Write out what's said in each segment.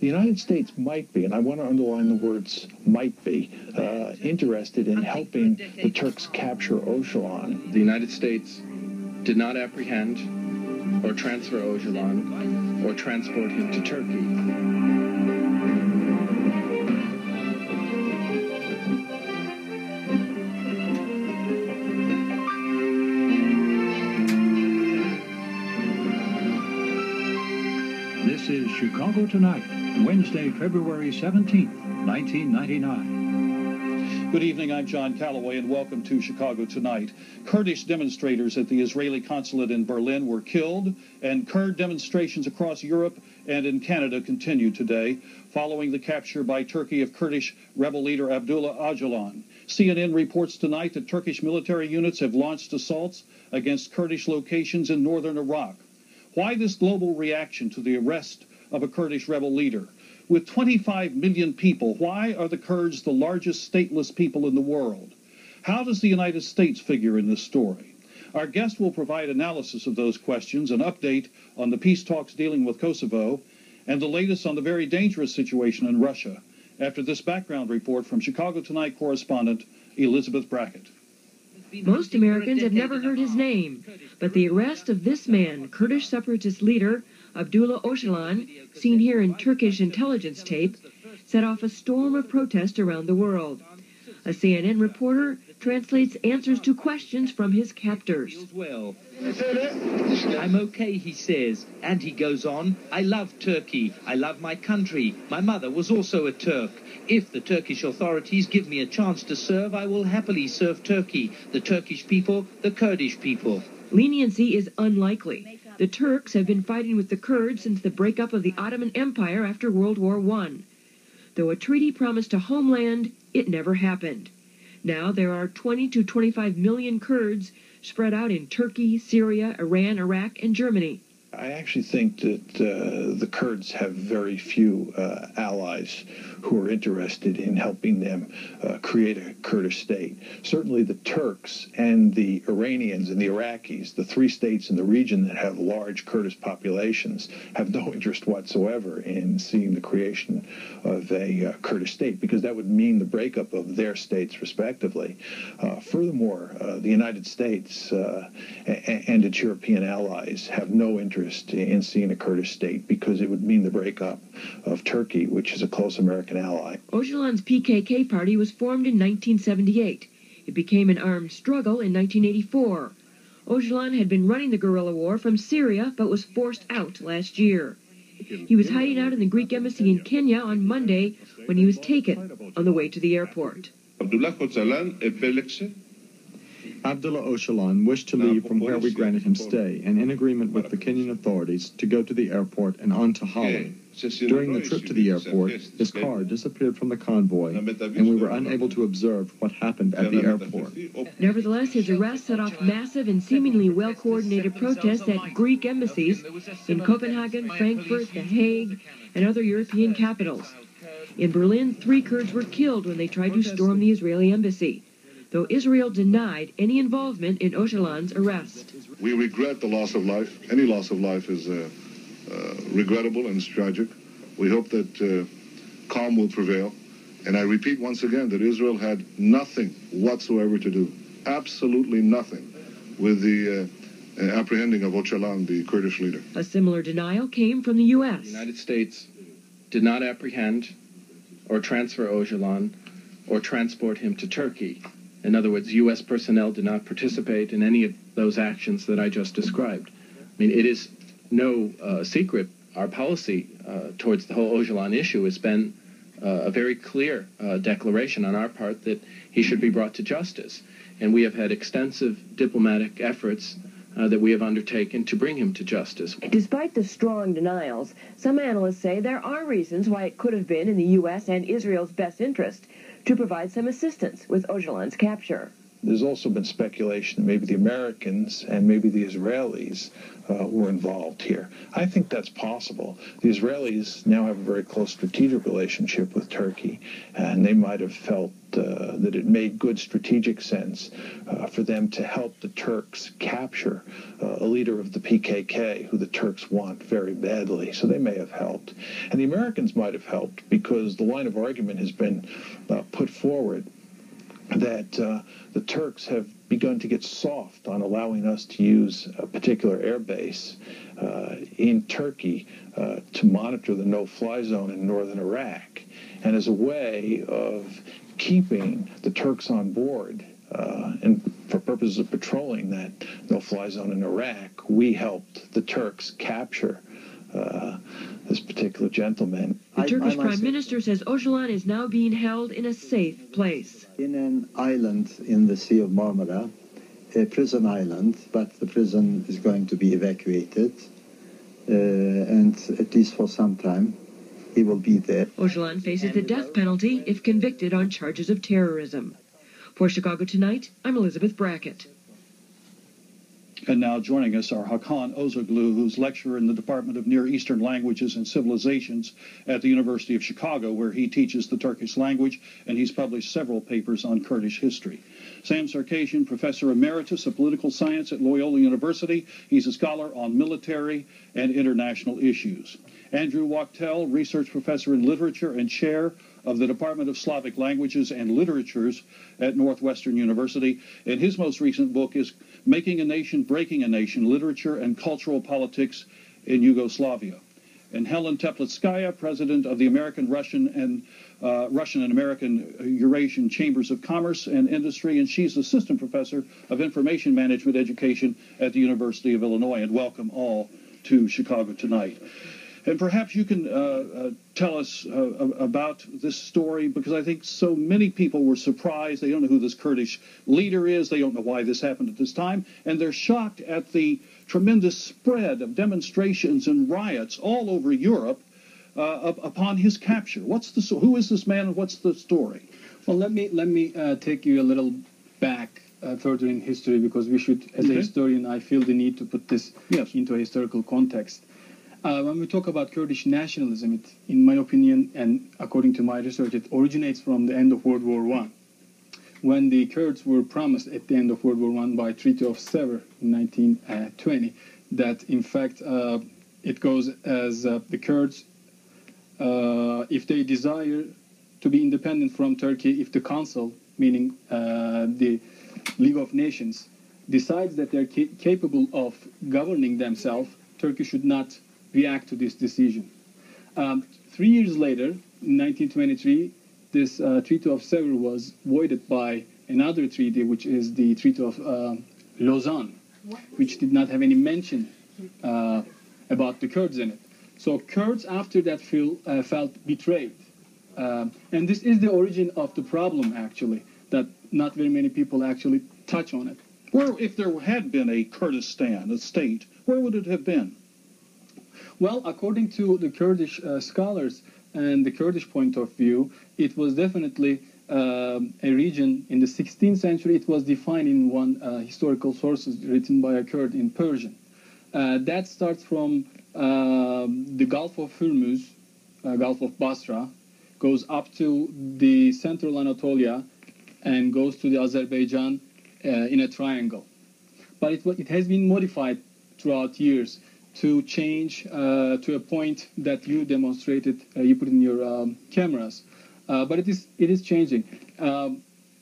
United States might be, and I want to underline the words might be, interested in helping the Turks capture Öcalan. The United States did not apprehend or transfer Öcalan or transport him to Turkey. This is Chicago Tonight, Wednesday, February 17th, 1999. Good evening, I'm John Callaway, and welcome to Chicago Tonight. Kurdish demonstrators at the Israeli consulate in Berlin were killed, and Kurd demonstrations across Europe and in Canada continue today, following the capture by Turkey of Kurdish rebel leader Abdullah Öcalan. CNN reports tonight that Turkish military units have launched assaults against Kurdish locations in northern Iraq. Why this global reaction to the arrest of a Kurdish rebel leader? With 25 million people, why are the Kurds the largest stateless people in the world? How does the United States figure in this story? Our guest will provide analysis of those questions, an update on the peace talks dealing with Kosovo, and the latest on the very dangerous situation in Russia, after this background report from Chicago Tonight correspondent Elizabeth Brackett. Most Americans have never heard his name, but the arrest of this man, Kurdish separatist leader Abdullah Öcalan, seen here in Turkish intelligence tape, set off a storm of protest around the world. A CNN reporter translates answers to questions from his captors. I'm okay, he says, and he goes on, I love Turkey, I love my country, my mother was also a Turk. If the Turkish authorities give me a chance to serve, I will happily serve Turkey, the Turkish people, the Kurdish people. Leniency is unlikely. The Turks have been fighting with the Kurds since the breakup of the Ottoman Empire after World War I. Though a treaty promised a homeland, it never happened. Now there are 20 to 25 million Kurds spread out in Turkey, Syria, Iran, Iraq, and Germany. I actually think that the Kurds have very few allies who are interested in helping them create a Kurdish state. Certainly the Turks and the Iranians and the Iraqis, the three states in the region that have large Kurdish populations, have no interest whatsoever in seeing the creation of a Kurdish state, because that would mean the breakup of their states respectively. Furthermore, the United States and its European allies have no interest in seeing a Kurdish state, because it would mean the breakup of Turkey, which is a close American ally. Öcalan's PKK party was formed in 1978. It became an armed struggle in 1984. Öcalan had been running the guerrilla war from Syria, but was forced out last year. He was hiding out in the Greek embassy in Kenya on Monday when he was taken on the way to the airport. Abdullah Öcalan wished to leave from where we granted him stay, and in agreement with the Kenyan authorities to go to the airport and on to Holland. During the trip to the airport, his car disappeared from the convoy, and we were unable to observe what happened at the airport. Nevertheless, his arrest set off massive and seemingly well-coordinated protests at Greek embassies in Copenhagen, Frankfurt, The Hague, and other European capitals. In Berlin, 3 Kurds were killed when they tried to storm the Israeli embassy, though Israel denied any involvement in Öcalan's arrest. We regret the loss of life. Any loss of life is regrettable and it's tragic. We hope that calm will prevail. And I repeat once again that Israel had nothing whatsoever to do, absolutely nothing, with the apprehending of Öcalan, the Kurdish leader. A similar denial came from the U.S. The United States did not apprehend or transfer Öcalan or transport him to Turkey. In other words, U.S. personnel did not participate in any of those actions that I just described. I mean, it is no secret. Our policy towards the whole Öcalan issue has been a very clear declaration on our part that he should be brought to justice. And we have had extensive diplomatic efforts that we have undertaken to bring him to justice. Despite the strong denials, some analysts say there are reasons why it could have been in the U.S. and Israel's best interest to provide some assistance with Öcalan's capture. there's also been speculation that maybe the Americans and maybe the Israelis were involved here. I think that's possible. The Israelis now have a very close strategic relationship with Turkey, and they might have felt that it made good strategic sense for them to help the Turks capture a leader of the PKK who the Turks want very badly. So they may have helped. And the Americans might have helped because the line of argument has been put forward that the Turks have begun to get soft on allowing us to use a particular air base in Turkey to monitor the no-fly zone in northern Iraq. And as a way of keeping the Turks on board and for purposes of patrolling that no-fly zone in Iraq, we helped the Turks capture this particular gentleman. The Turkish Prime Minister says Öcalan is now being held in a safe place. In an island in the Sea of Marmara, a prison island, but the prison is going to be evacuated, and at least for some time he will be there. Öcalan faces the death penalty if convicted on charges of terrorism. For Chicago Tonight, I'm Elizabeth Brackett. And now joining us are Hakan Ozoglu, who's lecturer in the Department of Near Eastern Languages and Civilizations at the University of Chicago, where he teaches the Turkish language, and he's published several papers on Kurdish history. Sam Sarkisian, Professor Emeritus of Political Science at Loyola University. He's a scholar on military and international issues. Andrew Wachtel, Research Professor in Literature and Chair of the Department of Slavic Languages and Literatures at Northwestern University. And his most recent book is Making a Nation, Breaking a Nation, Literature and Cultural Politics in Yugoslavia. And Helen Teplitskaya, president of the Russian and American Eurasian Chambers of Commerce and Industry, and she's assistant professor of information management education at the University of Illinois. And welcome all to Chicago Tonight. And perhaps you can tell us about this story, because I think so many people were surprised. They don't know who this Kurdish leader is. They don't know why this happened at this time. And they're shocked at the tremendous spread of demonstrations and riots all over Europe upon his capture. Who is this man and what's the story? Well, let me take you a little back further in history, because we should, as a historian, I feel the need to put this into a historical context. When we talk about Kurdish nationalism, in my opinion, and according to my research, it originates from the end of World War I, when the Kurds were promised at the end of World War I by Treaty of Sevres in 1920, that in fact it goes as the Kurds, if they desire to be independent from Turkey, if the Council, meaning the League of Nations, decides that they're capable of governing themselves, Turkey should not react to this decision. 3 years later, in 1923, this Treaty of Sevres was voided by another treaty, which is the Treaty of Lausanne, which did not have any mention about the Kurds in it. So Kurds, after that, felt betrayed. And this is the origin of the problem, actually, that not very many people actually touch on it. Where, if there had been a Kurdistan, a state, where would it have been? Well, according to the Kurdish scholars and the Kurdish point of view, it was definitely a region in the 16th century. It was defined in one historical sources written by a Kurd in Persian. That starts from the Gulf of Hormuz, Gulf of Basra, goes up to the central Anatolia, and goes to the Azerbaijan in a triangle. But it has been modified throughout years to change to a point that you demonstrated, you put in your cameras. But it is changing.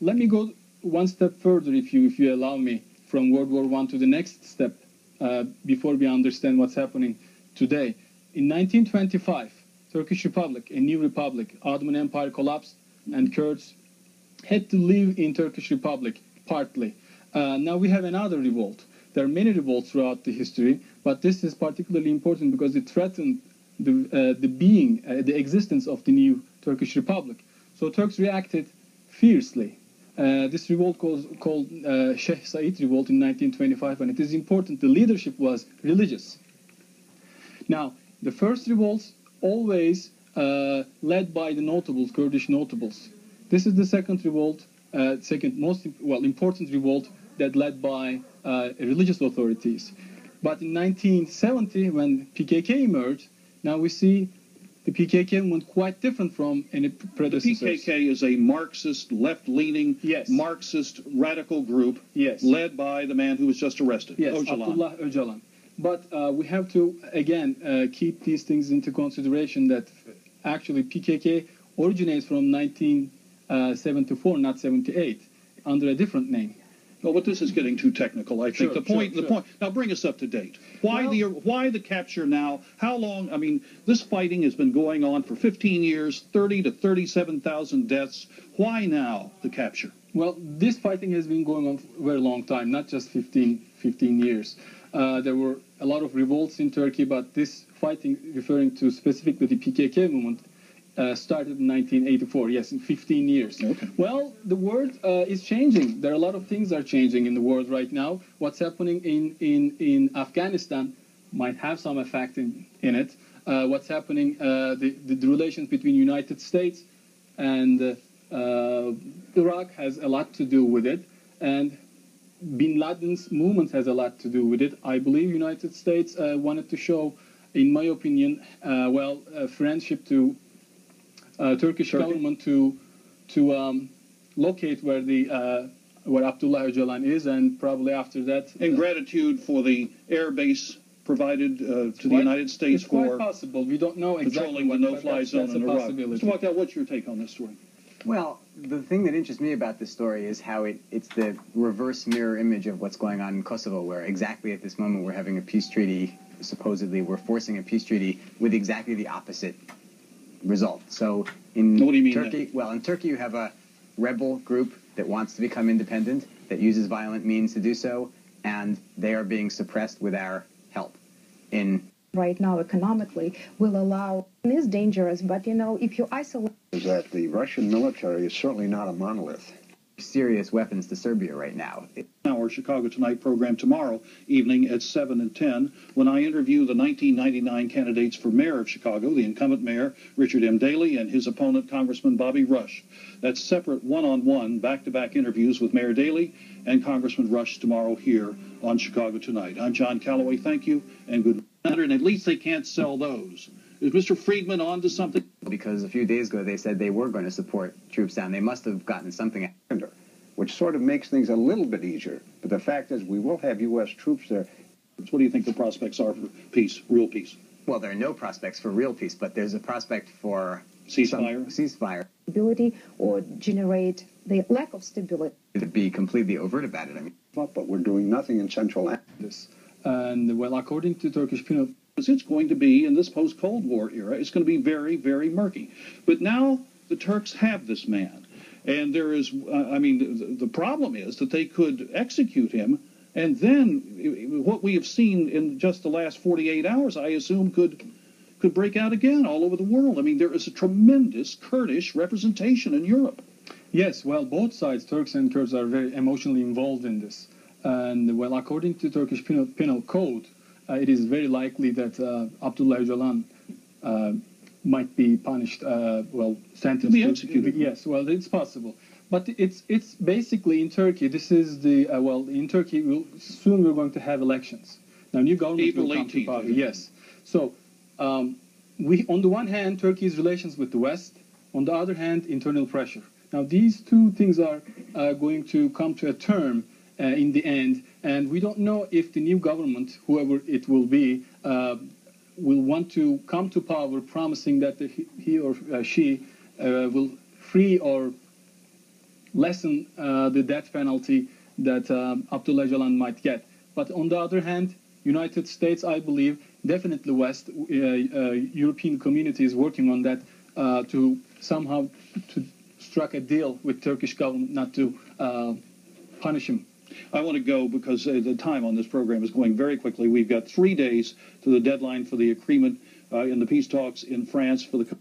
Let me go one step further, if you allow me, from World War I to the next step, before we understand what's happening today. In 1925, Turkish Republic, a new republic, Ottoman Empire collapsed, and Kurds had to live in Turkish Republic, partly. Now we have another revolt. There are many revolts throughout the history, but this is particularly important because it threatened the existence of the new Turkish Republic. So Turks reacted fiercely. This revolt called Sheikh Said Revolt in 1925, and it is important. The leadership was religious. Now, the first revolts always led by the notables, Kurdish notables. This is the second revolt, second most important revolt that led by religious authorities. But in 1970, when PKK emerged, now we see the PKK went quite different from any predecessors. The PKK is a Marxist, left-leaning, Marxist radical group led by the man who was just arrested, Öcalan. Abdullah Öcalan. But we have to, again, keep these things into consideration that actually PKK originates from 1974, not 78, under a different name. Well, but this is getting too technical. I think the point. Now, bring us up to date. Why the capture now? How long? I mean, this fighting has been going on for 15 years, 30 to 37,000 deaths. Why now the capture? Well, this fighting has been going on for a very long time, not just 15 years. There were a lot of revolts in Turkey, but this fighting, referring to specifically the PKK movement, started in 1984, yes, in 15 years. Okay. Well, the world is changing. There are a lot of things are changing in the world right now. What's happening in Afghanistan might have some effect in it. What's happening, the relations between United States and Iraq has a lot to do with it. And Bin Laden's movement has a lot to do with it. I believe United States wanted to show, in my opinion, friendship to Turkish government to locate where Abdullah Öcalan is, and probably after that. In gratitude for the air base provided to the United States for quite possible. We don't know exactly controlling the no-fly zone in Iraq. Mr. Wachtel, what's your take on this story? Well, the thing that interests me about this story is how it's the reverse mirror image of what's going on in Kosovo, where exactly at this moment we're having a peace treaty. Supposedly, we're forcing a peace treaty with exactly the opposite result. So in Turkey, in Turkey you have a rebel group that wants to become independent, that uses violent means to do so, and they are being suppressed with our help. Right now, economically, will allow, it is dangerous, but if you isolate... Is that the Russian military is certainly not a monolith. Serious weapons to Serbia right now. Our Chicago Tonight program tomorrow evening at 7 and 10, when I interview the 1999 candidates for mayor of Chicago, the incumbent mayor, Richard M. Daley, and his opponent, Congressman Bobby Rush. That's separate one-on-one, back-to-back interviews with Mayor Daley and Congressman Rush tomorrow here on Chicago Tonight. I'm John Callaway. Thank you, and good night. And at least they can't sell those. Is Mr. Friedman on to something? Because a few days ago they said they were going to support troops down. They must have gotten something. Which sort of makes things a little bit easier. But the fact is we will have U.S. troops there. What do you think the prospects are for peace, real peace? Well, there are no prospects for real peace, but there's a prospect for ceasefire. Stability or generate the lack of stability. To be completely overt about it, I mean. But we're doing nothing in Central Africa. And, well, according to Turkish penal... It's going to be, in this post-Cold War era, it's going to be very, very murky. But now the Turks have this man. And there is, the problem is that they could execute him, and then what we have seen in just the last 48 hours, I assume, could break out again all over the world. I mean, there is a tremendous Kurdish representation in Europe. Yes, well, both sides, Turks and Kurds, are very emotionally involved in this. And, well, according to Turkish penal code, it is very likely that Abdullah Öcalan might be punished, sentenced to be executed. Yes, well, it's possible. But it's basically in Turkey, this is the, in Turkey, soon we're going to have elections. Now, new government will come to power. Yes. So, on the one hand, Turkey's relations with the West, on the other hand, internal pressure. Now, these two things are going to come to a term in the end, and we don't know if the new government, whoever it will be, will want to come to power promising that he or she will free or lessen the death penalty that Abdullah Öcalan might get. But on the other hand, United States, I believe, definitely West, European community is working on that to somehow to strike a deal with Turkish government not to punish him. I want to go because the time on this program is going very quickly. We've got 3 days to the deadline for the agreement in the peace talks in France for the